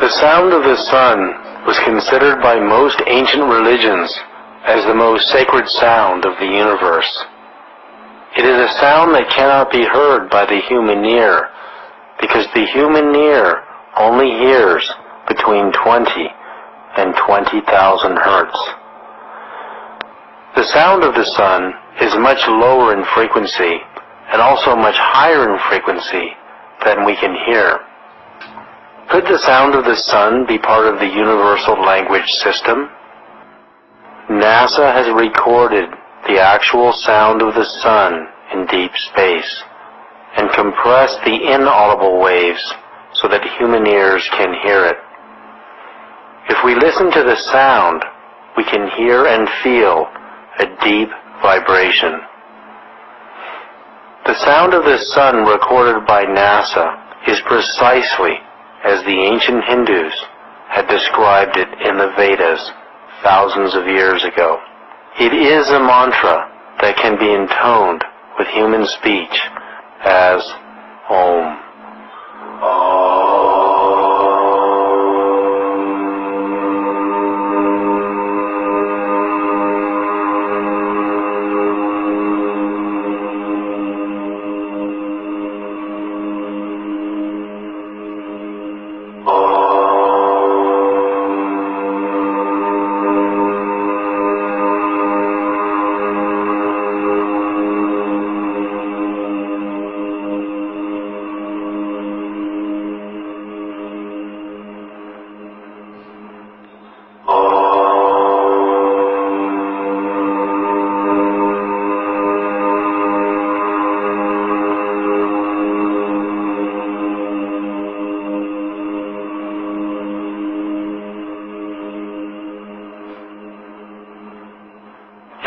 The sound of the sun was considered by most ancient religions as the most sacred sound of the universe. It is a sound that cannot be heard by the human ear, because the human ear only hears between 20 and 20,000 hertz. The sound of the sun is much lower in frequency and also much higher in frequency than we can hear. Could the sound of the sun be part of the universal language system? NASA has recorded the actual sound of the sun in deep space and compressed the inaudible waves so that human ears can hear it. If we listen to the sound, we can hear and feel a deep vibration. The sound of the sun recorded by NASA is precisely as the ancient Hindus had described it in the Vedas thousands of years ago. It is a mantra that can be intoned with human speech as Om.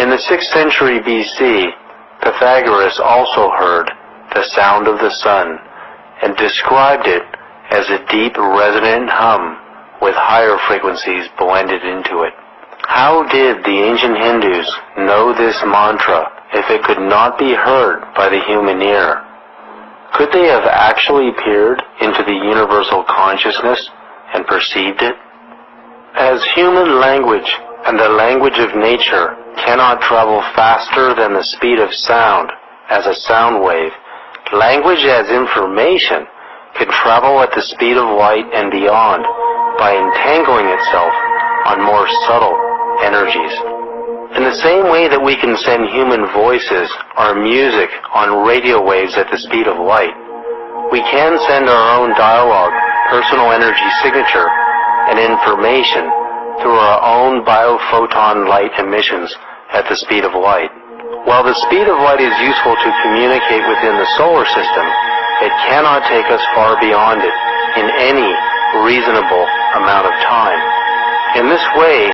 In the 6th century BC, Pythagoras also heard the sound of the sun and described it as a deep resonant hum with higher frequencies blended into it. How did the ancient Hindus know this mantra if it could not be heard by the human ear? Could they have actually peered into the universal consciousness and perceived it? As human language and the language of nature cannot travel faster than the speed of sound as a sound wave, language as information can travel at the speed of light and beyond by entangling itself on more subtle energies. In the same way that we can send human voices or music on radio waves at the speed of light, we can send our own dialogue, personal energy signature, and information through our own biophoton light emissions at the speed of light. While the speed of light is useful to communicate within the solar system, it cannot take us far beyond it in any reasonable amount of time. In this way,